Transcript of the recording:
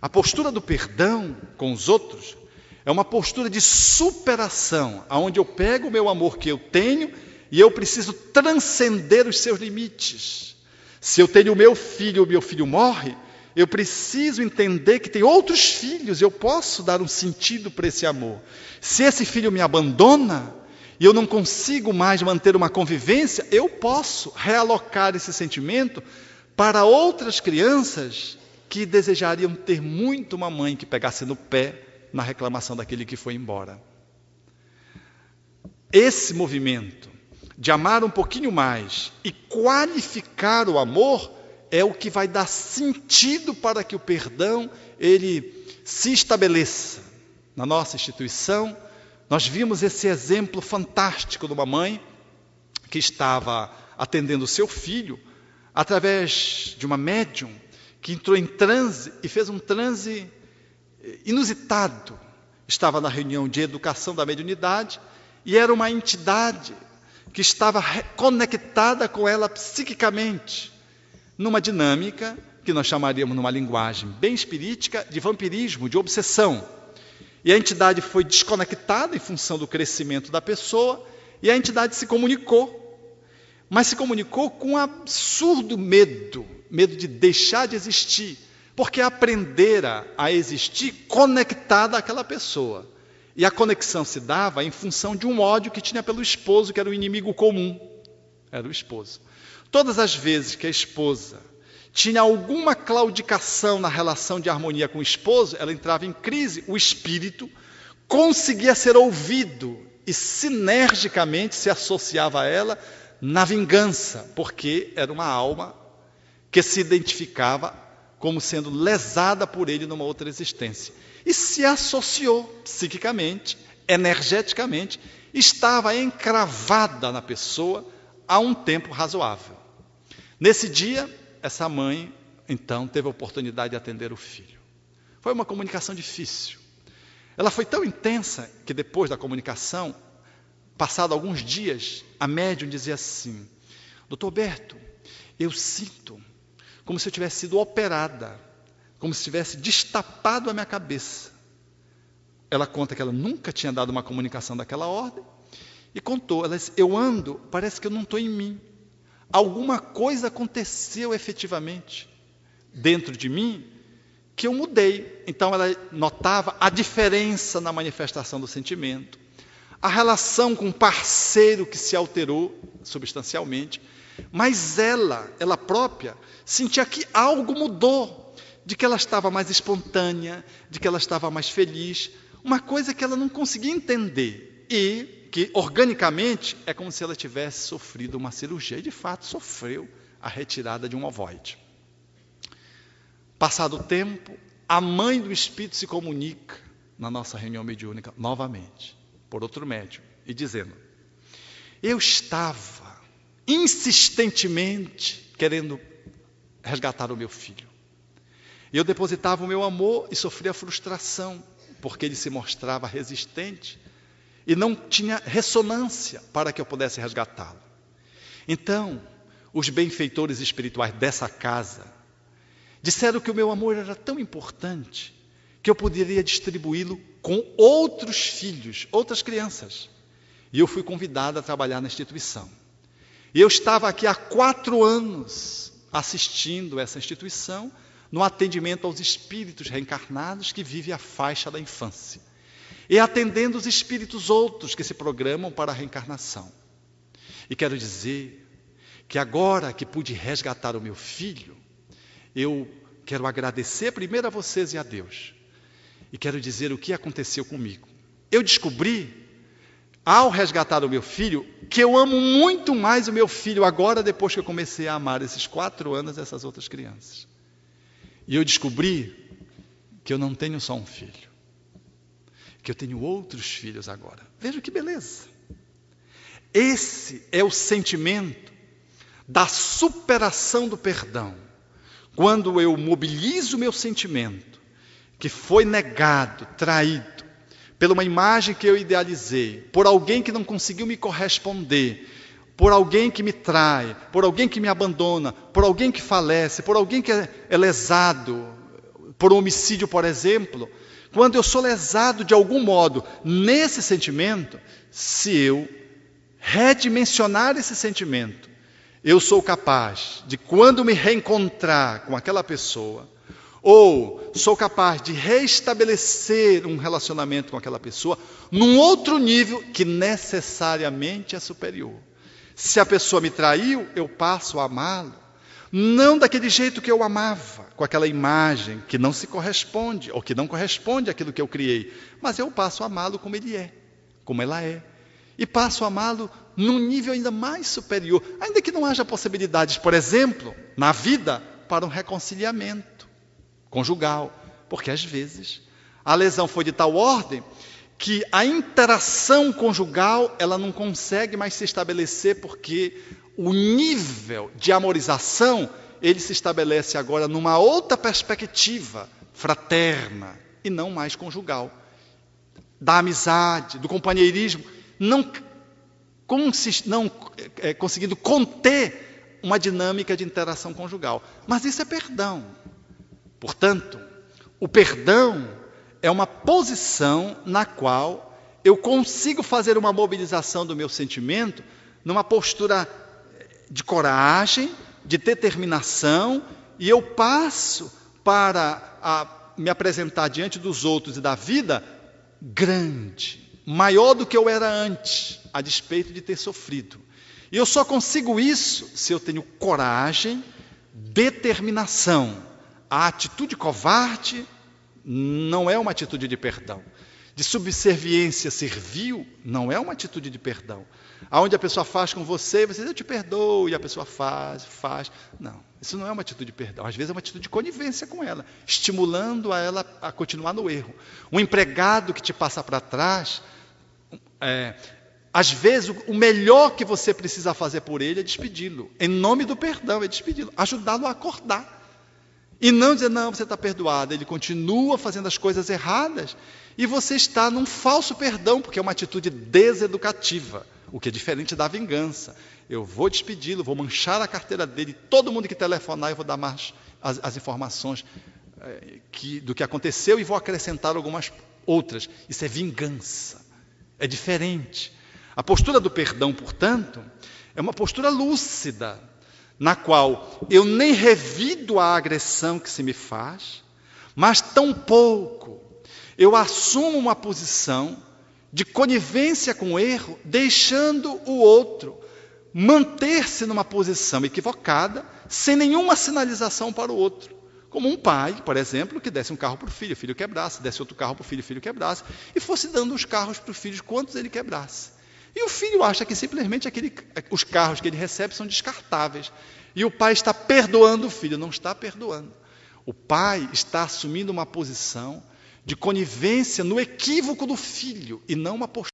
A postura do perdão com os outros é uma postura de superação, onde eu pego o meu amor que eu tenho e eu preciso transcender os seus limites. Se eu tenho o meu filho morre, eu preciso entender que tem outros filhos, eu posso dar um sentido para esse amor. Se esse filho me abandona e eu não consigo mais manter uma convivência, eu posso realocar esse sentimento para outras crianças que desejariam ter muito uma mãe que pegasse no pé na reclamação daquele que foi embora. Esse movimento de amar um pouquinho mais e qualificar o amor é o que vai dar sentido para que o perdão ele se estabeleça. Na nossa instituição, nós vimos esse exemplo fantástico de uma mãe que estava atendendo o seu filho através de uma médium que entrou em transe e fez um transe inusitado. Estava na reunião de educação da mediunidade e era uma entidade que estava conectada com ela psiquicamente, numa dinâmica que nós chamaríamos, numa linguagem bem espirítica, de vampirismo, de obsessão. E a entidade foi desconectada em função do crescimento da pessoa, e a entidade se comunicou, mas se comunicou com um absurdo medo de deixar de existir, porque aprendera a existir conectada àquela pessoa. E a conexão se dava em função de um ódio que tinha pelo esposo, que era o inimigo comum, era o esposo. Todas as vezes que a esposa tinha alguma claudicação na relação de harmonia com o esposo, ela entrava em crise, o espírito conseguia ser ouvido e sinergicamente se associava a ela na vingança, porque era uma alma que se identificava como sendo lesada por ele numa outra existência. E se associou psiquicamente, energeticamente, estava encravada na pessoa há um tempo razoável. Nesse dia, essa mãe, então, teve a oportunidade de atender o filho. Foi uma comunicação difícil. Ela foi tão intensa que depois da comunicação, passado alguns dias, a médium dizia assim: Dr. Berto, eu sinto como se eu tivesse sido operada, como se tivesse destapado a minha cabeça. Ela conta que ela nunca tinha dado uma comunicação daquela ordem, e contou, ela disse: eu ando, parece que eu não estou em mim. Alguma coisa aconteceu efetivamente dentro de mim que eu mudei. Então ela notava a diferença na manifestação do sentimento, a relação com o parceiro que se alterou substancialmente, mas ela própria sentia que algo mudou, de que ela estava mais espontânea, de que ela estava mais feliz, uma coisa que ela não conseguia entender, e que organicamente é como se ela tivesse sofrido uma cirurgia, e de fato sofreu a retirada de um ovoide. Passado o tempo, a mãe do espírito se comunica na nossa reunião mediúnica novamente, por outro médium, e dizendo: eu estava insistentemente querendo resgatar o meu filho. Eu depositava o meu amor e sofria frustração, porque ele se mostrava resistente e não tinha ressonância para que eu pudesse resgatá-lo. Então, os benfeitores espirituais dessa casa disseram que o meu amor era tão importante que eu poderia distribuí-lo com outros filhos, outras crianças. E eu fui convidado a trabalhar na instituição. E eu estava aqui há 4 anos assistindo essa instituição no atendimento aos espíritos reencarnados que vivem a faixa da infância. E atendendo os espíritos outros que se programam para a reencarnação. E quero dizer que agora que pude resgatar o meu filho, eu quero agradecer primeiro a vocês e a Deus. E quero dizer o que aconteceu comigo. Eu descobri, ao resgatar o meu filho, que eu amo muito mais o meu filho agora, depois que eu comecei a amar esses 4 anos essas outras crianças. E eu descobri que eu não tenho só um filho, que eu tenho outros filhos agora. Veja que beleza. Esse é o sentimento da superação do perdão. Quando eu mobilizo o meu sentimento, que foi negado, traído, por uma imagem que eu idealizei, por alguém que não conseguiu me corresponder, por alguém que me trai, por alguém que me abandona, por alguém que falece, por alguém que é lesado por um homicídio, por exemplo, quando eu sou lesado de algum modo nesse sentimento, se eu redimensionar esse sentimento, eu sou capaz de, quando me reencontrar com aquela pessoa, ou sou capaz de reestabelecer um relacionamento com aquela pessoa num outro nível que necessariamente é superior. Se a pessoa me traiu, eu passo a amá-lo, não daquele jeito que eu amava, com aquela imagem que não se corresponde, ou que não corresponde àquilo que eu criei, mas eu passo a amá-lo como ele é, como ela é. E passo a amá-lo num nível ainda mais superior, ainda que não haja possibilidades, por exemplo, na vida, para um reconciliamento conjugal, porque às vezes a lesão foi de tal ordem que a interação conjugal ela não consegue mais se estabelecer, porque o nível de amorização ele se estabelece agora numa outra perspectiva fraterna e não mais conjugal, da amizade, do companheirismo, não conseguindo conter uma dinâmica de interação conjugal. Mas isso é perdão. Portanto, o perdão é uma posição na qual eu consigo fazer uma mobilização do meu sentimento numa postura de coragem, de determinação, e eu passo para me apresentar diante dos outros e da vida grande, maior do que eu era antes, a despeito de ter sofrido. E eu só consigo isso se eu tenho coragem, determinação. A atitude covarde não é uma atitude de perdão. De subserviência servil não é uma atitude de perdão. Aonde a pessoa faz com você diz, eu te perdoo, e a pessoa faz. Não, isso não é uma atitude de perdão. Às vezes é uma atitude de conivência com ela, estimulando a ela a continuar no erro. Um empregado que te passa para trás, às vezes o melhor que você precisa fazer por ele é despedi-lo. Em nome do perdão, é despedi-lo, ajudá-lo a acordar. E não dizer, não, você está perdoado. Ele continua fazendo as coisas erradas e você está num falso perdão, porque é uma atitude deseducativa, o que é diferente da vingança. Eu vou despedi-lo, vou manchar a carteira dele, todo mundo que telefonar eu vou dar mais as informações do que aconteceu e vou acrescentar algumas outras. Isso é vingança, é diferente. A postura do perdão, portanto, é uma postura lúcida, na qual eu nem revido a agressão que se me faz, mas tampouco eu assumo uma posição de conivência com o erro, deixando o outro manter-se numa posição equivocada, sem nenhuma sinalização para o outro. Como um pai, por exemplo, que desse um carro para o filho quebrasse, desse outro carro para o filho quebrasse, e fosse dando os carros para o filho quantos ele quebrasse. E o filho acha que simplesmente os carros que ele recebe são descartáveis. E o pai está perdoando o filho. Não está perdoando. O pai está assumindo uma posição de conivência no equívoco do filho, e não uma postura